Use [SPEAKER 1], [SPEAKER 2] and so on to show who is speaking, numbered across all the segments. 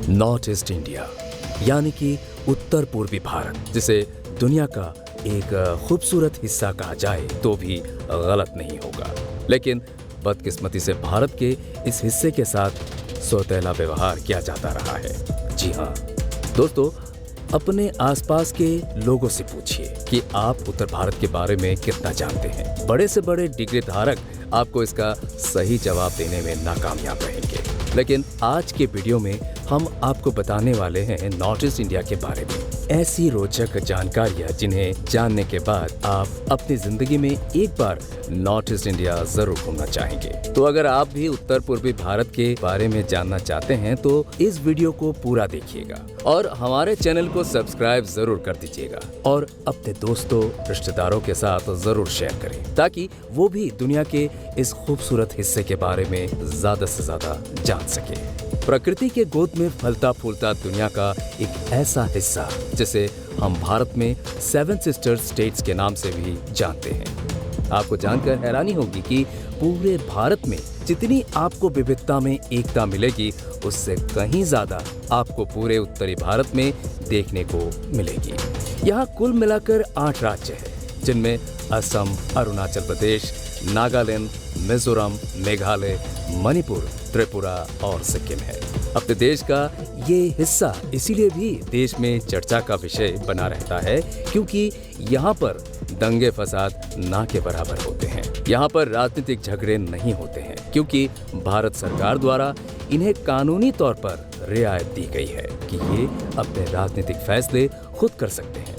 [SPEAKER 1] North east India यानी कि उत्तर पूर्वी भारत, जिसे दुनिया का एक खूबसूरत हिस्सा कहा जाए तो भी गलत नहीं होगा। लेकिन बदकिस्मती से भारत के इस हिस्से के साथ सौतेला व्यवहार किया जाता रहा है। जी हाँ दोस्तों, अपने आसपास के लोगों से पूछिए कि आप उत्तर भारत के बारे में कितना जानते हैं। बड़े से बड़े डिग्री धारक आपको इसका सही जवाब देने में नाकामयाब रहेंगे। लेकिन आज के वीडियो में हम आपको बताने वाले हैं नॉर्थ ईस्ट इंडिया के बारे में ऐसी रोचक जानकारियां जिन्हें जानने के बाद आप अपनी जिंदगी में एक बार नॉर्थ ईस्ट इंडिया जरूर घूमना चाहेंगे। तो अगर आप भी उत्तर पूर्वी भारत के बारे में जानना चाहते हैं तो इस वीडियो को पूरा देखिएगा और हमारे चैनल को सब्सक्राइब जरूर कर दीजिएगा और अपने दोस्तों रिश्तेदारों के साथ जरूर शेयर करें ताकि वो भी दुनिया के इस खूबसूरत हिस्से के बारे में ज्यादा से ज्यादा जान सके। प्रकृति के गोद में फलता फूलता दुनिया का एक ऐसा हिस्सा जिसे हम भारत में 7 सिस्टर स्टेट्स के नाम से भी जानते हैं। आपको जानकर हैरानी होगी कि पूरे भारत में जितनी आपको विविधता में एकता मिलेगी उससे कहीं ज्यादा आपको पूरे उत्तरी भारत में देखने को मिलेगी। यहाँ कुल मिलाकर 8 राज्य हैं जिनमें असम, अरुणाचल प्रदेश, नागालैंड, मिजोरम, मेघालय, मणिपुर, त्रिपुरा और सिक्किम है। अपने देश का ये हिस्सा इसीलिए भी देश में चर्चा का विषय बना रहता है क्योंकि यहाँ पर दंगे फसाद ना के बराबर होते हैं। यहाँ पर राजनीतिक झगड़े नहीं होते हैं क्योंकि भारत सरकार द्वारा इन्हें कानूनी तौर पर रियायत दी गई है कि ये अपने राजनीतिक फैसले खुद कर सकते हैं।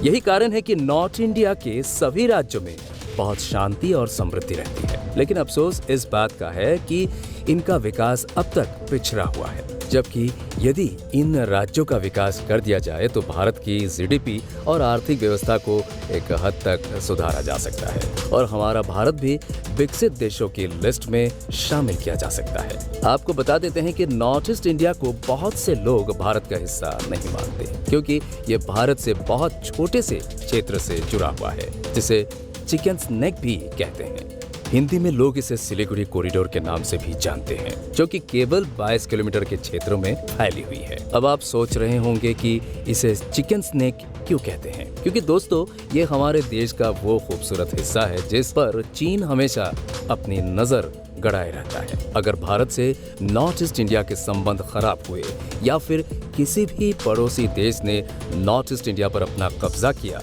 [SPEAKER 1] यही कारण है कि नॉर्थ इंडिया के सभी राज्यों में बहुत शांति और समृद्धि रहती है। लेकिन अफसोस इस बात का है कि इनका विकास अब तक पिछड़ा हुआ है, जबकि यदि इन राज्यों का विकास कर दिया जाए तो भारत की जीडीपी और आर्थिक व्यवस्था को एक हद तक सुधारा जा सकता है और हमारा भारत भी विकसित देशों की लिस्ट में शामिल किया जा सकता है। आपको बता देते हैं कि नॉर्थ ईस्ट इंडिया को बहुत से लोग भारत का हिस्सा नहीं मानते क्योंकि ये भारत से बहुत छोटे से क्षेत्र से जुड़ा हुआ है जिसे चिकन्स नेक भी कहते हैं। हिंदी में लोग इसे सिलीगुड़ी कॉरिडोर के नाम से भी जानते हैं, जो कि केवल 22 किलोमीटर के क्षेत्रों में फैली हुई है। अब आप सोच रहे होंगे कि इसे चिकन स्नेक क्यों कहते हैं, क्योंकि दोस्तों ये हमारे देश का वो खूबसूरत हिस्सा है जिस पर चीन हमेशा अपनी नजर गड़ाए रहता है। अगर भारत से नॉर्थ ईस्ट इंडिया के संबंध खराब हुए या फिर किसी भी पड़ोसी देश ने नॉर्थ ईस्ट इंडिया पर अपना कब्जा किया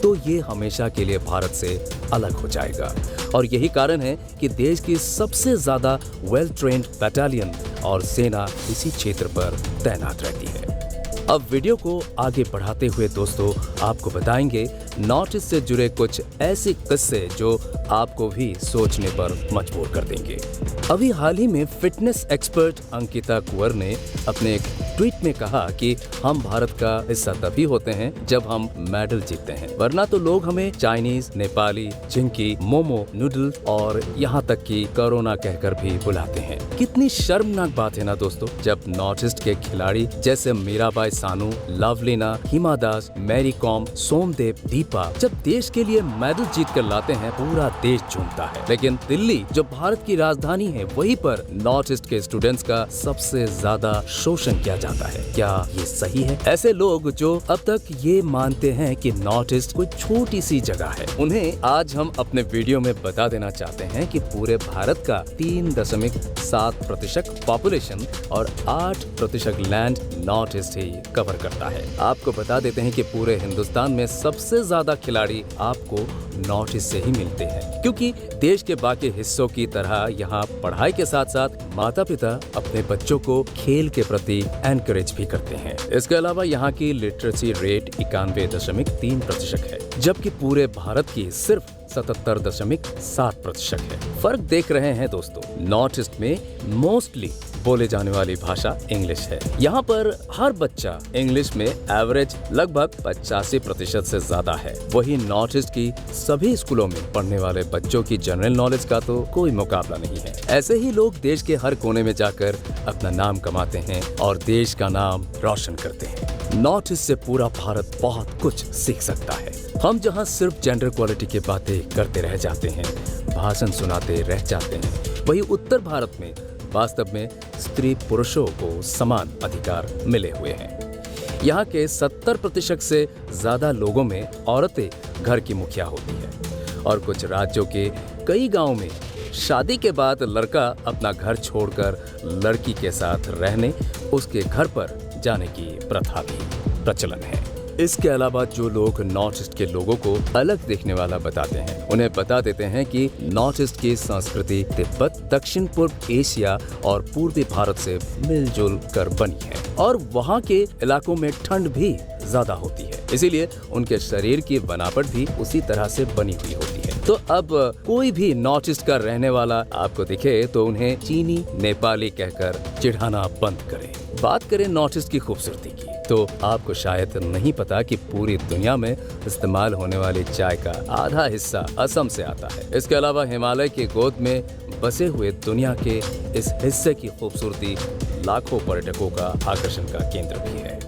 [SPEAKER 1] तो ये हमेशा के लिए भारत से अलग हो जाएगा। और यही कारण है कि देश की सबसे ज्यादा वेल ट्रेन्ड बटालियन और सेना इसी क्षेत्र पर तैनात रहती है। अब वीडियो को आगे बढ़ाते हुए दोस्तों आपको बताएंगे नॉर्थ ईस्ट से जुड़े कुछ ऐसे किस्से जो आपको भी सोचने पर मजबूर कर देंगे। अभी हाल ही में फिटनेस एक्सपर्ट अंकिता कुंवर ने अपने एक ट्वीट में कहा कि हम भारत का हिस्सा तभी होते हैं जब हम मेडल जीतते हैं, वरना तो लोग हमें चाइनीज, नेपाली, चिंकी, मोमो, नूडल्स और यहाँ तक कि कोरोना कहकर भी बुलाते हैं। कितनी शर्मनाक बात है ना दोस्तों, जब नॉर्थ ईस्ट के खिलाड़ी जैसे मीराबाई सानू, लवलीना, हिमा दास, मैरी कॉम, सोमदेव, दीपा जब देश के लिए मेडल जीत कर लाते हैं पूरा देश झूमता है। लेकिन दिल्ली जो भारत की राजधानी है वहीं पर नॉर्थ ईस्ट के स्टूडेंट्स का सबसे ज्यादा शोषण किया जाता है। क्या ये सही है? ऐसे लोग जो अब तक ये मानते हैं कि नॉर्थ ईस्ट कोई छोटी सी जगह है, उन्हें आज हम अपने वीडियो में बता देना चाहते हैं कि पूरे भारत का 3.7% पॉपुलेशन और 8% लैंड नॉर्थ ईस्ट ही कवर करता है। आपको बता देते हैं कि पूरे हिंदुस्तान में सबसे ज्यादा खिलाड़ी आपको नॉर्थ ईस्ट से ही मिलते हैं क्योंकि देश के बाकी हिस्सों की तरह यहाँ पढ़ाई के साथ साथ माता पिता अपने बच्चों को खेल के प्रति एनकरेज भी करते हैं। इसके अलावा यहाँ की लिटरेसी रेट 91.3% है, जबकि पूरे भारत की सिर्फ 77.7% है। फर्क देख रहे हैं दोस्तों, नॉर्थ ईस्ट में मोस्टली बोले जाने वाली भाषा इंग्लिश है। यहाँ पर हर बच्चा इंग्लिश में एवरेज लगभग 85% से ज्यादा है। वहीं नॉर्थ ईस्ट की सभी स्कूलों में पढ़ने वाले बच्चों की जनरल नॉलेज का तो कोई मुकाबला नहीं है। ऐसे ही लोग देश के हर कोने में जाकर अपना नाम कमाते हैं और देश का नाम रोशन करते हैं। नॉर्थ ईस्ट से पूरा भारत बहुत कुछ सीख सकता है। हम जहाँ सिर्फ जेंडर इक्वालिटी की बातें करते रह जाते हैं, भाषण सुनाते रह जाते हैं, वहीं उत्तर भारत में वास्तव में स्त्री पुरुषों को समान अधिकार मिले हुए हैं। यहाँ के 70% से ज्यादा लोगों में औरतें घर की मुखिया होती है और कुछ राज्यों के कई गांवों में शादी के बाद लड़का अपना घर छोड़कर लड़की के साथ रहने उसके घर पर जाने की प्रथा भी प्रचलन है। इसके अलावा जो लोग नॉर्थ ईस्ट के लोगों को अलग देखने वाला बताते हैं, उन्हें बता देते हैं कि नॉर्थ ईस्ट की संस्कृति तिब्बत, दक्षिण पूर्व एशिया और पूर्वी भारत से मिलजुल कर बनी है और वहाँ के इलाकों में ठंड भी ज्यादा होती है, इसीलिए उनके शरीर की बनावट भी उसी तरह से बनी हुई होती है। तो अब कोई भी नॉर्थ ईस्ट का रहने वाला आपको दिखे तो उन्हें चीनी, नेपाली कहकर चिढ़ाना बंद करें। बात करें नॉर्थ ईस्ट की खूबसूरती की, तो आपको शायद नहीं पता कि पूरी दुनिया में इस्तेमाल होने वाली चाय का आधा हिस्सा असम से आता है। इसके अलावा हिमालय की गोद में बसे हुए दुनिया के इस हिस्से की खूबसूरती लाखों पर्यटकों का आकर्षण का केंद्र भी है।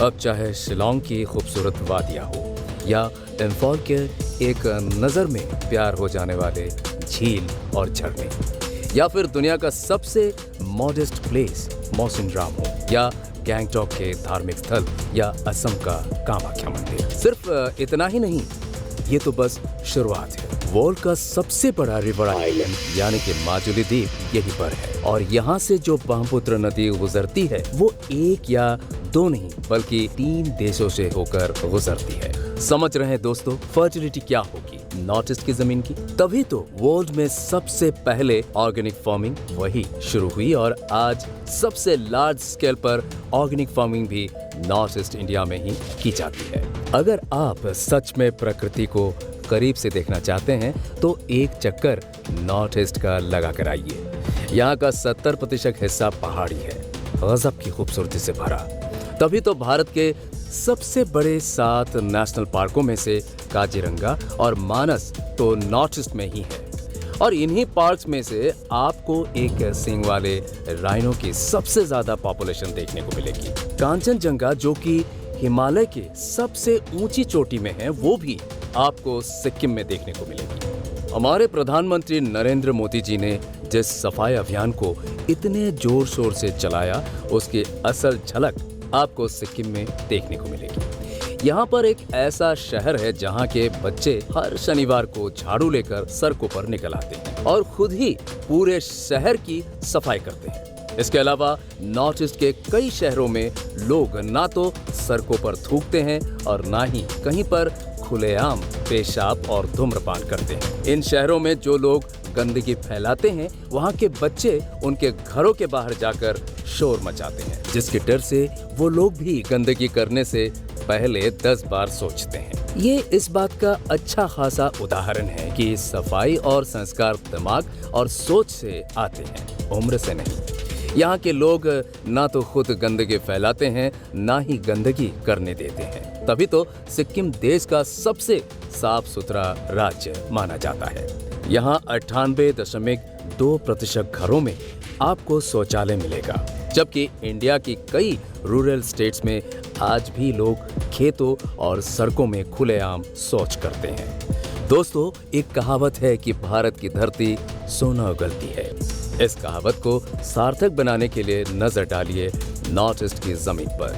[SPEAKER 1] अब चाहे शिलोंग की खूबसूरत वादियां हो या इम्फॉल के एक नजर में प्यार हो जाने वाले झील और झरने, या फिर दुनिया का सबसे मॉडेस्ट प्लेस मौसिनराम हो या गैंगटॉक के धार्मिक स्थल या असम का कामाख्या मंदिर। सिर्फ इतना ही नहीं, ये तो बस शुरुआत है। वर्ल्ड का सबसे बड़ा रिवर आइलैंड यानी कि माजुली द्वीप यहीं पर है और यहाँ से जो ब्रह्मपुत्र नदी गुजरती है वो एक या दो नहीं बल्कि 3 देशों से होकर गुजरती है। समझ रहे हैं दोस्तों, फर्टिलिटी क्या होगी नॉर्थ ईस्ट की जमीन की? तभी तो वर्ल्ड में सबसे पहले ऑर्गेनिक फार्मिंग वही शुरू हुई और आज सबसे लार्ज स्केल पर ऑर्गेनिक फार्मिंग भी नॉर्थ ईस्ट इंडिया में ही की जाती है। अगर आप सच में प्रकृति को करीब से देखना चाहते हैं तो एक चक्कर नॉर्थ ईस्ट का लगा कर आइए। यहाँ का 70% हिस्सा पहाड़ी है, गजब की खूबसूरती से भरा। तभी तो भारत के सबसे बड़े 7 नेशनल पार्कों में से काजीरंगा और मानस तो नॉर्थ ईस्ट में ही है और इन्हीं पार्क्स में से आपको एक सींग वाले राइनो की सबसे ज्यादा पॉपुलेशन देखने को मिलेगी। कांचनजंगा जो कि हिमालय के सबसे ऊंची चोटी में है, वो भी आपको सिक्किम में देखने को मिलेगी। हमारे प्रधानमंत्री नरेंद्र मोदी जी ने जिस सफाई अभियान को इतने जोर शोर से चलाया, उसकी असल झलक आपको सिक्किम में देखने को मिलेगी। यहाँ पर एक ऐसा शहर है जहाँ के बच्चे हर शनिवार को झाड़ू लेकर सड़कों पर निकल आते हैं और खुद ही पूरे शहर की सफाई करते हैं। इसके अलावा नॉर्थ ईस्ट के कई शहरों में लोग ना तो सड़कों पर थूकते हैं और ना ही कहीं पर खुलेआम पेशाब और धूम्रपान करते हैं। इन शहरों में जो लोग गंदगी फैलाते हैं, वहाँ के बच्चे उनके घरों के बाहर जाकर शोर मचाते हैं, जिसके डर से वो लोग भी गंदगी करने से पहले 10 बार सोचते हैं। ये इस बात का अच्छा खासा उदाहरण है कि सफाई और संस्कार दिमाग और सोच से आते हैं, उम्र से नहीं। यहाँ के लोग ना तो खुद गंदगी फैलाते हैं, ना ही गंदगी करने देते हैं। तभी तो सिक्किम देश का सबसे साफ सुथरा राज्य माना जाता है। यहाँ 98.2% घरों में आपको शौचालय मिलेगा, जबकि इंडिया की कई रूरल स्टेट्स में आज भी लोग खेतों और सड़कों में खुलेआम शौच करते हैं। दोस्तों, एक कहावत है कि भारत की धरती सोना उगलती है। इस कहावत को सार्थक बनाने के लिए नजर डालिए नॉर्थ ईस्ट की जमीन पर,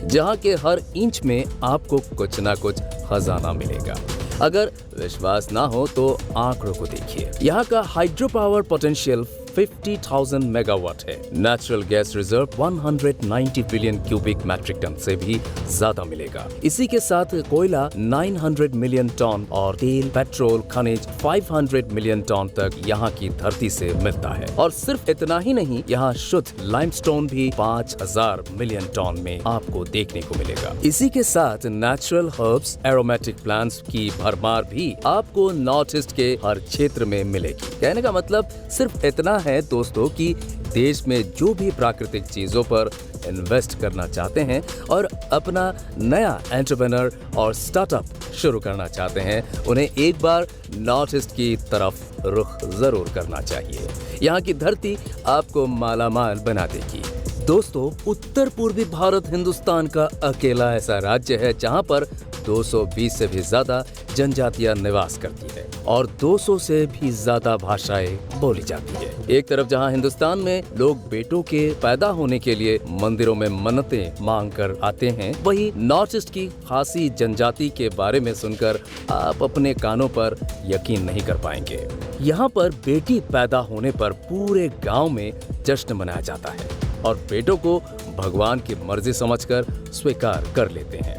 [SPEAKER 1] जहाँ के हर इंच में आपको कुछ ना कुछ खजाना मिलेगा। अगर विश्वास ना हो तो आंकड़ों को देखिए। यहाँ का हाइड्रो पावर पोटेंशियल 50,000 मेगावाट है। Natural gas reserve 190 billion cubic metric ton से भी ज्यादा मिलेगा। इसी के साथ कोयला 900 मिलियन टन और तेल, पेट्रोल, खनिज 500 मिलियन टन तक यहाँ की धरती से मिलता है। और सिर्फ इतना ही नहीं, यहाँ शुद्ध लाइमस्टोन भी 5000 मिलियन टन में आपको देखने को मिलेगा। इसी के साथ नेचुरल हर्ब्स, एरोमेटिक प्लांट्स की भरमार भी आपको नॉर्थ ईस्ट के हर क्षेत्र में मिलेगी। कहने का मतलब सिर्फ इतना है दोस्तों कि देश में जो भी प्राकृतिक चीजों पर इन्वेस्ट करना चाहते हैं और अपना नया एंटरप्रेन्योर और स्टार्टअप शुरू करना चाहते हैं, उन्हें एक बार नॉर्थ ईस्ट की तरफ रुख जरूर करना चाहिए। यहाँ की धरती आपको मालामाल बना देगी। दोस्तों, उत्तर पूर्वी भारत हिंदुस्तान का अकेला ऐसा राज्य है जहाँ पर 220 से भी ज्यादा जनजातियां निवास करती है और 200 से भी ज्यादा भाषाएं बोली जाती है। एक तरफ जहां हिंदुस्तान में लोग बेटों के पैदा होने के लिए मंदिरों में मन्नतें मांग कर आते हैं, वहीं नॉर्थ ईस्ट की खासी जनजाति के बारे में सुनकर आप अपने कानों पर यकीन नहीं कर पाएंगे। यहाँ पर बेटी पैदा होने पर पूरे गांव में जश्न मनाया जाता है और बेटों को भगवान की मर्जी समझकर स्वीकार कर लेते हैं।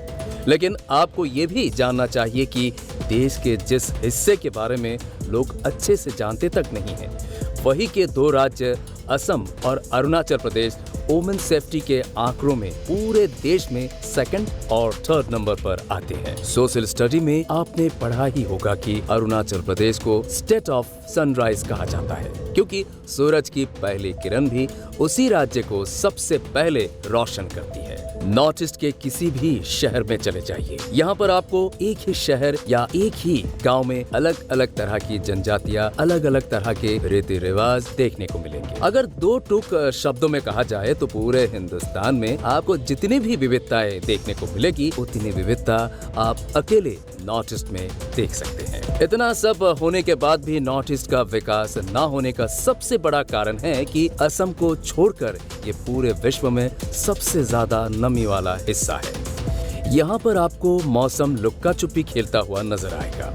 [SPEAKER 1] लेकिन आपको ये भी जानना चाहिए कि देश के जिस हिस्से के बारे में लोग अच्छे से जानते तक नहीं हैं, वही के 2 राज्य असम और अरुणाचल प्रदेश वुमेन सेफ्टी के आंकड़ों में पूरे देश में 2nd और 3rd नंबर पर आते हैं। सोशल स्टडी में आपने पढ़ा ही होगा कि अरुणाचल प्रदेश को स्टेट ऑफ सनराइज कहा जाता है, क्योंकि सूरज की पहली किरण भी उसी राज्य को सबसे पहले रोशन करती है। नॉर्थ ईस्ट के किसी भी शहर में चले जाइए, यहाँ पर आपको एक ही शहर या एक ही गांव में अलग अलग तरह की जनजातियाँ, अलग अलग तरह के रीति रिवाज देखने को मिलेंगे। अगर 2 टूक शब्दों में कहा जाए तो पूरे हिंदुस्तान में आपको जितनी भी विविधताएं देखने को मिलेगी, उतनी विविधता आप अकेले नॉर्थ ईस्ट में देख सकते हैं। इतना सब होने के बाद भी नॉर्थ ईस्ट का विकास ना होने का सबसे बड़ा कारण है कि असम को छोड़कर ये पूरे विश्व में सबसे ज्यादा नमी वाला हिस्सा है। यहाँ पर आपको मौसम लुक्का छुपी खेलता हुआ नजर आएगा।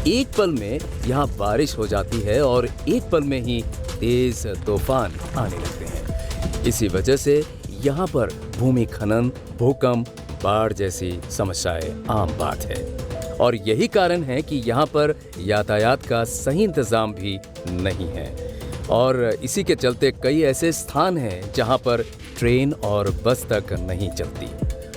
[SPEAKER 1] एक पल में यहाँ बारिश हो जाती है और एक पल में ही तेज तूफान आने लगते हैं। इसी वजह से यहाँ पर भूमि खनन, भूकंप, बाढ़ जैसी समस्याएं आम बात है और यही कारण है कि यहाँ पर यातायात का सही इंतजाम भी नहीं है और इसी के चलते कई ऐसे स्थान हैं जहाँ पर ट्रेन और बस तक नहीं चलती।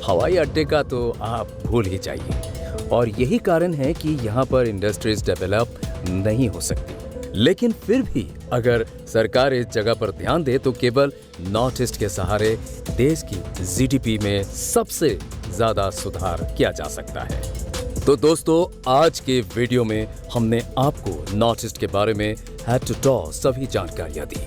[SPEAKER 1] हवाई अड्डे का तो आप भूल ही जाइए और यही कारण है कि यहाँ पर इंडस्ट्रीज डेवलप नहीं हो सकती। लेकिन फिर भी अगर सरकार इस जगह पर ध्यान दे तो केवल नॉर्थ ईस्ट के सहारे देश की जीडीपी में सबसे ज्यादा सुधार किया जा सकता है। तो दोस्तों, आज के वीडियो में हमने आपको नॉर्थ ईस्ट के बारे में हेड टू टॉ सभी जानकारियां दी।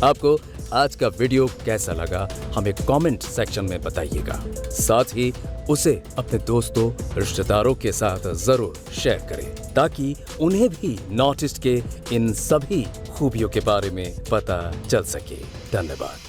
[SPEAKER 1] आपको आज का वीडियो कैसा लगा हमें कमेंट सेक्शन में बताइएगा। साथ ही उसे अपने दोस्तों, रिश्तेदारों के साथ जरूर शेयर करें ताकि उन्हें भी नॉर्थ ईस्ट के इन सभी खूबियों के बारे में पता चल सके। धन्यवाद।